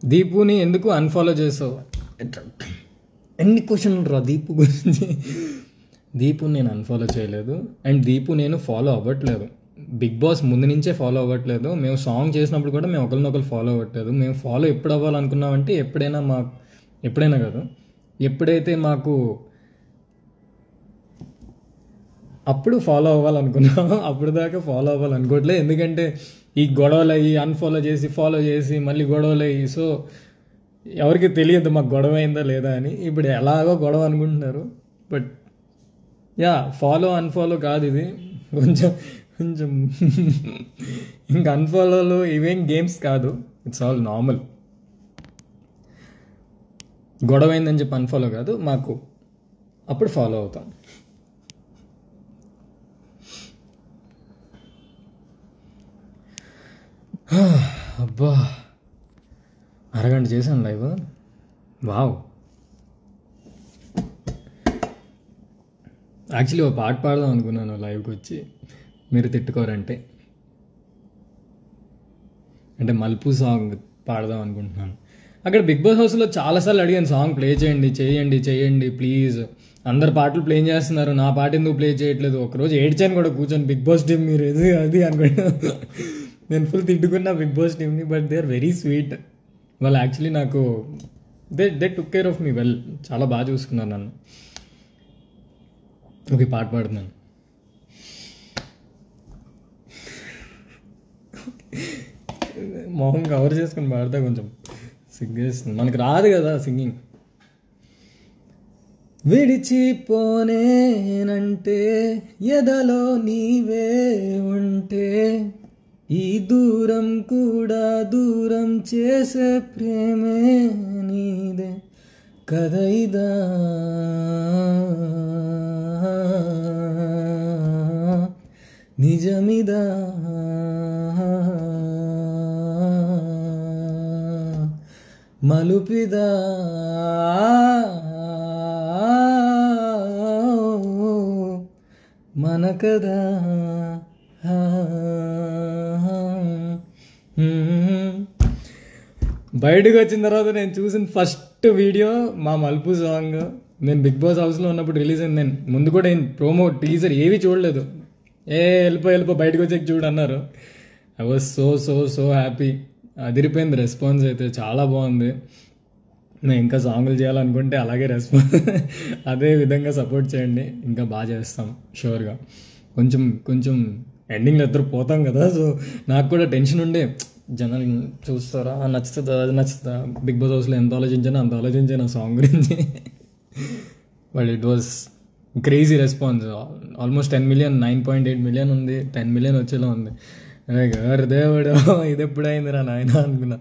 దీపుని ఎందుకు అన్ఫాలో చేసావు? ఎన్ని క్వశ్చన్లు రా దీపు గురించి. దీపుని నేను అన్ఫాలో చేయలేదు. అండ్ దీపు నేను ఫాలో అవ్వట్లేదు. బిగ్ బాస్ ముందు నుంచే ఫాలో అవ్వట్లేదు. మేము సాంగ్ చేసినప్పుడు కూడా మేము ఒకరినొకరు ఫాలో అవ్వట్లేదు. మేము ఫాలో ఎప్పుడు అవ్వాలనుకున్నామంటే ఎప్పుడైనా కాదు, ఎప్పుడైతే మాకు అప్పుడు ఫాలో అవ్వాలనుకున్నాము. అప్పుడు దాకా ఫాలో అవ్వాలనుకోవట్లేదు. ఎందుకంటే ఈ గొడవలు అయ్యి అన్ఫాలో చేసి ఫాలో చేసి మళ్ళీ గొడవలు అయ్యి, సో ఎవరికి తెలియదు మాకు గొడవ అయిందా లేదా అని. ఇప్పుడు ఎలాగో గొడవ అనుకుంటున్నారు. బట్ యా, ఫాలో అన్ఫాలో కాదు ఇది. కొంచెం ఇంకా అన్ఫాలోలో ఇవేం గేమ్స్ కాదు. It's all normal. గొడవ అయిందని చెప్పి అన్ఫాలో కాదు, మాకు అప్పుడు ఫాలో అవుతాం. అబ్బా, అరగంట చేశాను లైవ్. వావ్. యాక్చువల్లీ ఒక పాట పాడదాం అనుకున్నాను లైవ్కి వచ్చి, మీరు తిట్టుకోరంటే. అంటే మలుపు సాంగ్ పాడదాం అనుకుంటున్నాను. అక్కడ బిగ్ బాస్ హౌస్లో చాలాసార్లు అడిగాను, సాంగ్ ప్లే చేయండి ప్లీజ్. అందరు పాటలు ప్లే చేస్తున్నారు, నా పాట ఎందుకు ప్లే చేయట్లేదు. ఒకరోజు ఏడ్చాను కూడా కూర్చొని, బిగ్ బాస్ టీమ్ మీరు ఇది అది అనుకుంటా. నేను ఫుల్ తిట్టుకున్నా బిగ్ బాస్ టీమ్ని. But they are very sweet. వాళ్ళు యాక్చువల్లీ నాకు they took care of me well. చాలా బాగా చూసుకున్నారు నన్ను. ఓకే, పాట పాడుతున్నాను. మొహం కవర్ చేసుకుని పాడితే కొంచెం సిగ్గేస్తుంది. మనకు రాదు కదా సింగింగ్. విడిచిపోనేనంటే ఎదలో నీవే ఉంటే, ఈ దూరం కూడా దూరం చేసే ప్రేమే నీదే కదైదా. నిజమిదా మలుపిదా మన కదా. బయటకు వచ్చిన తర్వాత నేను చూసిన ఫస్ట్ వీడియో మా మలుపు సాంగ్. నేను బిగ్ బాస్ హౌస్లో ఉన్నప్పుడు రిలీజ్ అయింది. నేను ముందు కూడా ప్రోమో టీజర్ ఏవి చూడలేదు. వెళ్ళిపో బయటకు వచ్చాక చూడు అన్నారు. I was so happy. అదిరిపోయింది రెస్పాన్స్ అయితే, చాలా బాగుంది. నేను ఇంకా సాంగులు చేయాలనుకుంటే అలాగే అదే విధంగా సపోర్ట్ చేయండి. ఇంకా బాగా చేస్తాం షూర్గా. కొంచెం ఎండింగ్లో ఇద్దరు పోతాం కదా, సో నాకు కూడా టెన్షన్ ఉండే, జనాలు చూస్తారా, నచ్చుతుందా అది నచ్చుతుందా. బిగ్ బాస్ హౌస్లో ఎంత ఆలోచించాను ఆ సాంగ్ గురించి. But it was crazy response. Almost 10 million, 9.8 million ఉంది. 10 million వచ్చేలా ఉంది. అరే గారు దేవుడు, ఇది ఎప్పుడైందిరా నాయన అనుకున్నా.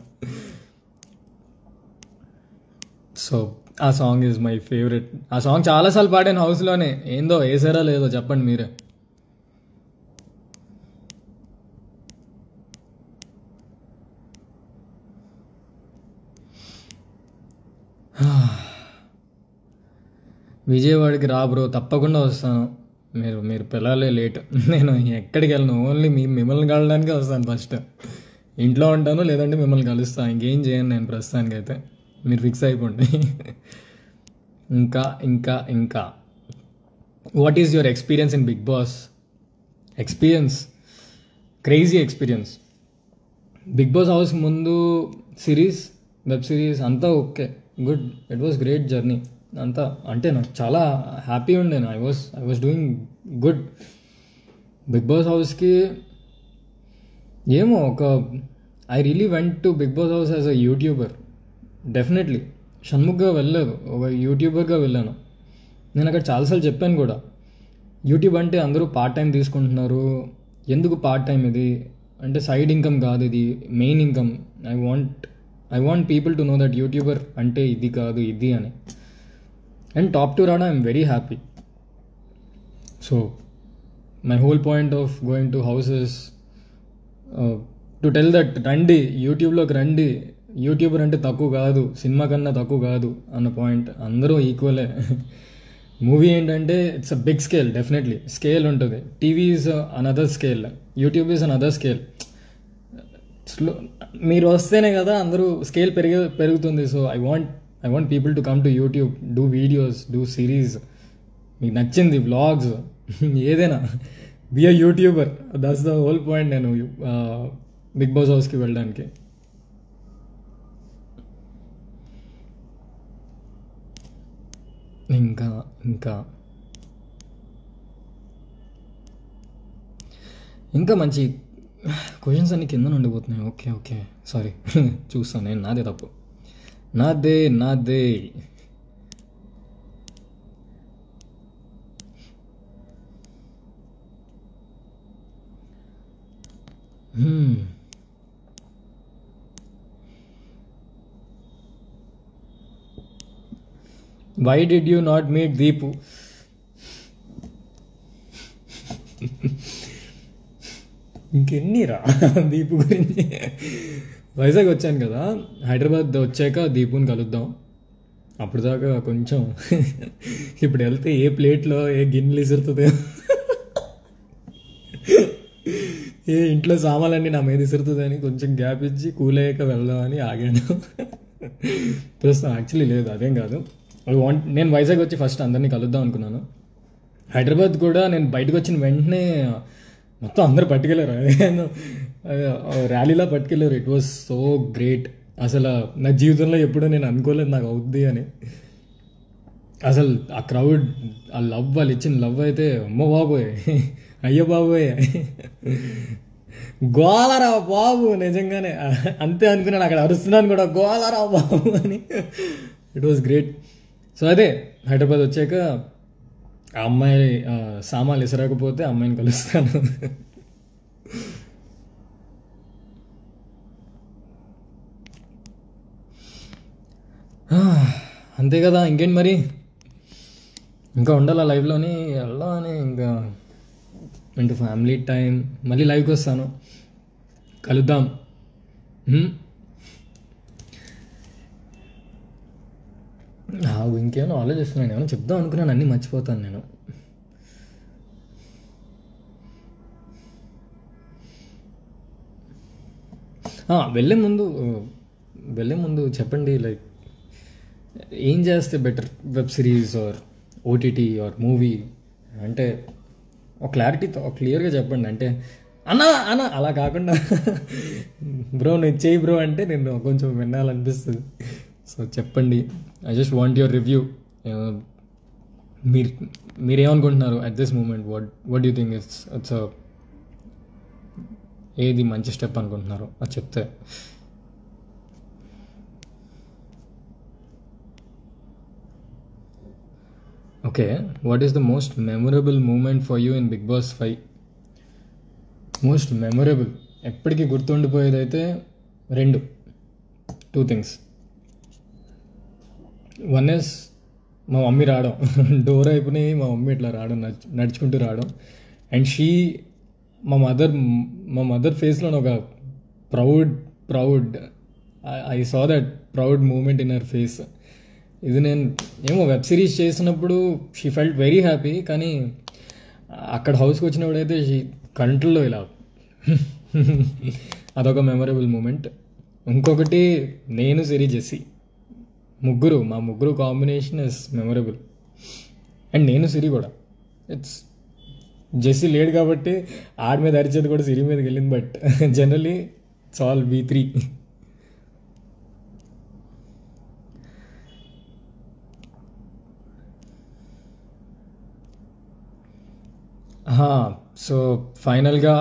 సో ఆ సాంగ్ ఈజ్ మై ఫేవరెట్. ఆ సాంగ్ చాలాసార్లు పాడాను హౌస్లోనే. ఏందో వేసారా లేదో చెప్పండి మీరే. విజయవాడకి రా బ్రో, తప్పకుండా వస్తాను. మీరు పిల్లలే లేట్. నేను ఎక్కడికి వెళ్ళను, ఓన్లీ మిమ్మల్ని కలడానికే వస్తాను. ఫస్ట్ ఇంట్లో ఉంటాను, లేదంటే మిమ్మల్ని కలుస్తాను. ఇంకేం చేయను నేను ప్రస్తుతానికైతే. మీరు ఫిక్స్ అయిపోండి. ఇంకా ఇంకా ఇంకా what is your experience in big boss? Experience, crazy experience. Big boss house ముందు సిరీస్, వెబ్ సిరీస్ అంతా okay, good, it was great journey అంతా. అంటే నాకు చాలా హ్యాపీ ఉండే, I was doing good. Big boss హౌస్కి ఏమో I really went to big boss house as a YouTuber. Definitely షణ్ముఖ్గా వెళ్ళలేదు, ఒక యూట్యూబర్గా వెళ్ళాను. నేను అక్కడ చాలాసార్లు చెప్పాను కూడా, యూట్యూబ్ అంటే అందరూ పార్ట్ టైం తీసుకుంటున్నారు, ఎందుకు పార్ట్ టైం ఇది అంటే సైడ్ ఇన్కమ్ కాదు, ఇది main income. I want people to know that YouTuber అంటే ఇది కాదు ఇది అని. అండ్ టాప్ 2 రావడం I'm very happy. So my whole point of going to houses to tell that రండి, యూట్యూబ్లోకి రండి, యూట్యూబర్ అంటే తక్కువ కాదు, సినిమా కన్నా తక్కువ కాదు అన్న పాయింట్. అందరూ ఈక్వలే. మూవీ ఏంటంటే it's a big scale, definitely scale ఉంటుంది. TV is another scale, YouTube is another scale. మీరు వస్తేనే కదా అందరూ స్కేల్ పెరుగుతుంది. So I want people to come to YouTube, do videos, do series, మీకు నచ్చింది వ్లాగ్స్, ఏదైనా, be a YouTuber. That's the whole point నేను బిగ్ బాస్ హౌస్కి వెళ్ళడానికి. ఇంకా ఇంకా ఇంకా మంచి క్వశ్చన్స్ అన్ని కింద ఉండిపోతున్నాయి. ఓకే ఓకే, సారీ, చూస్తాను నేను, నాదే తప్పు, నాదే. Why did you not meet Deepu? ఇంకెన్నిరా Deepu గురించి. వైజాగ్ వచ్చాను కదా, హైదరాబాద్ వచ్చాక దీపుని కలుద్దాం. అప్పుడు దాకా కొంచెం ఇప్పుడు వెళ్తే ఏ ప్లేట్లో ఏ గిన్నెలు ఇసురుతుందో, ఏ ఇంట్లో సామాన్లన్నీ నా మీద ఇసురుతుందని కొంచెం గ్యాప్ ఇచ్చి కూల్ అయ్యాక వెళ్దామని ఆగాను. ప్రస్తుతం యాక్చువల్లీ లేదు, అదేం కాదు. నేను వైజాగ్ వచ్చి ఫస్ట్ అందరినీ కలుద్దాం అనుకున్నాను. హైదరాబాద్ కూడా నేను బయటకు వచ్చిన వెంటనే మొత్తం అందరూ పట్టుకెళ్ళారు, ర్యాలీలా పట్టుకెళ్ళారు. It was so great. అసలు నా జీవితంలో ఎప్పుడూ నేను అనుకోలేదు నాకు అవుద్ది అని. అసలు ఆ క్రౌడ్, ఆ లవ్, వాళ్ళు ఇచ్చిన లవ్ అయితే అమ్మ బాబోయ్, అయ్యో బాబోయ్, గోలరా బాబు, నిజంగానే అంతే అనుకున్నాను. అక్కడ అరుస్తున్నాను కూడా, గోలరా బాబు అని. It was great. సో అదే హైదరాబాద్ వచ్చాక ఆ అమ్మాయి సామాన్లు ఇసరకపోతే అమ్మాయిని కలుస్తాను. అంతే కదా, ఇంకేంటి మరి, ఇంకా ఉండాలి లైవ్లోని, వెళ్ళాలని. ఇంకా ఇంటూ ఫ్యామిలీ టైం, మళ్ళీ లైవ్కి వస్తాను, కలుద్దాం. ఇంకేమో ఆలోచిస్తున్నాను, ఏమైనా చెప్దాం అనుకున్నాను, అన్నీ మర్చిపోతాను నేను. వెళ్ళే ముందు చెప్పండి, లైక్ ఏం చేస్తే better, web series or OTT or movie అంటే ఒక క్లారిటీతో క్లియర్గా చెప్పండి. అంటే అన్న అలా కాకుండా బ్రో నువ్వు చేయి బ్రో అంటే నేను కొంచెం వినాలనిపిస్తుంది. సో చెప్పండి, I just want your review. మీరేమనుకుంటున్నారు at this moment? What you think it's ఏది మంచి స్టెప్ అనుకుంటున్నారు అది చెప్తే. Okay, what is the most memorable moment for you in big boss 5? Most memorable, ఎప్పటికీ గుర్తుండిపోయేది అయితే టూ థింగ్స్. వన్ ఇస్ మా మమ్మీ రావడం, డోర్ అయిపోయి మా మమ్మీ ఇట్లా రావడం, నడుచుకుంటూ రావడం. అండ్ మా మదర్ ఫేస్లో ఒక proud I saw that proud moment in her face. ఇది నేను ఏమో వెబ్ సిరీస్ చేసినప్పుడు షీ ఫెల్ట్ వెరీ హ్యాపీ, కానీ అక్కడ హౌస్కి వచ్చినప్పుడైతే కంట్రోల్లో ఇలా అదొక మెమొరబుల్ మూమెంట్. ఇంకొకటి నేను జెస్సీ మా ముగ్గురు కాంబినేషన్ ఇస్ మెమొరబుల్. అండ్ నేను సిరి కూడా. ఇట్స్ జెస్సీ లేడు కాబట్టి ఆడి మీద అరిచేది కూడా సిరి మీదకి వెళ్ళింది. But generally it's all V3. So ఫైనల్గా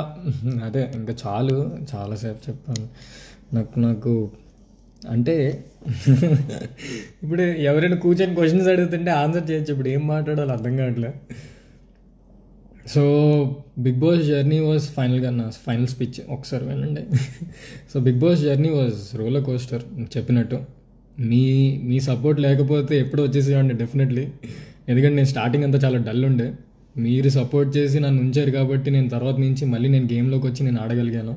అదే ఇంకా చాలాసేపు చెప్పాను. నాకు అంటే ఇప్పుడు ఎవరైనా కూర్చొని క్వశ్చన్స్ అడుగుతుంటే ఆన్సర్ చేయొచ్చు, ఇప్పుడు ఏం మాట్లాడాలో అర్థం కావట్లేదు. So Bigg Boss journey was ఫైనల్గా నా ఫైనల్ స్పీచ్ ఒకసారి వినండి. So Bigg Boss journey was roller coaster చెప్పినట్టు. మీ సపోర్ట్ లేకపోతే ఎప్పుడు వచ్చేసేవాడిని డెఫినెట్లీ. ఎందుకంటే నేను స్టార్టింగ్ అంతా చాలా డల్ ఉండే. మీరు సపోర్ట్ చేసి నన్ను ఉంచారు కాబట్టి నేను తర్వాత నుంచి మళ్ళీ నేను గేమ్లోకి వచ్చి నేను ఆడగలిగాను.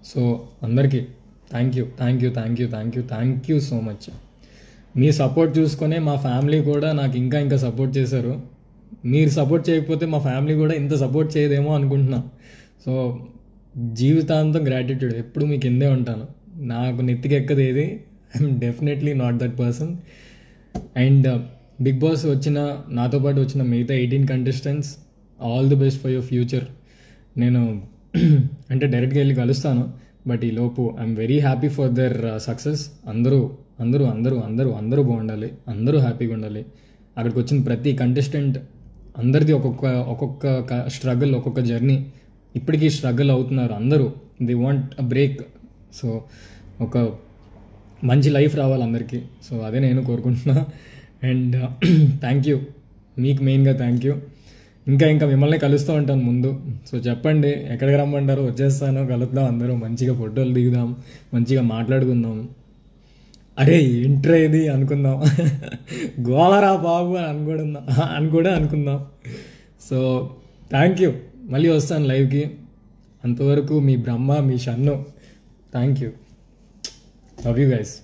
సో అందరికీ థ్యాంక్ యూ సో మచ్. మీ సపోర్ట్ చూసుకొనే మా ఫ్యామిలీ కూడా నాకు ఇంకా సపోర్ట్ చేశారు. మీరు సపోర్ట్ చేయకపోతే మా ఫ్యామిలీ కూడా ఇంత సపోర్ట్ చేయదేమో అనుకుంటున్నా. సో జీవితాంతం గ్రాటిట్యూడ్, ఎప్పుడు మీ కిందే ఉంటాను. నాకు నెత్తికి ఎక్కదు ఏది. I'm definitely not that person. And Bigg Boss నాతో పాటు వచ్చిన మిగతా 18 contestants, all the best for your future. నేను అంటే డైరెక్ట్గా వెళ్ళి కలుస్తాను, బట్ ఈ లోపు I'm very happy for their success. అందరూ బాగుండాలి, అందరూ హ్యాపీగా ఉండాలి. అక్కడికి వచ్చిన ప్రతి కంటెస్టెంట్ అందరిది ఒక్కొక్క స్ట్రగుల్, ఒక్కొక్క జర్నీ. ఇప్పటికీ స్ట్రగుల్ అవుతున్నారు అందరూ. They want a break. So ఒక మంచి లైఫ్ రావాలి అందరికీ. సో అదే నేను కోరుకుంటున్నా. అండ్ థ్యాంక్ యూ, మీకు మెయిన్గా థ్యాంక్ యూ. ఇంకా మిమ్మల్ని కలుస్తూ ఉంటాను ముందు. సో చెప్పండి ఎక్కడికి రమ్మంటారో, వచ్చేస్తాను, కలుద్దాం, అందరూ మంచిగా ఫోటోలు దిగుదాం, మంచిగా మాట్లాడుకుందాం. అరే ఇంట్రో ఇది అనుకుందాం, గోలరా బాబు అని కూడా అనుకుందాం. So thank you. మళ్ళీ వస్తాను లైవ్కి. అంతవరకు మీ బ్రహ్మ, మీ Shannu. Thank you. Love you guys.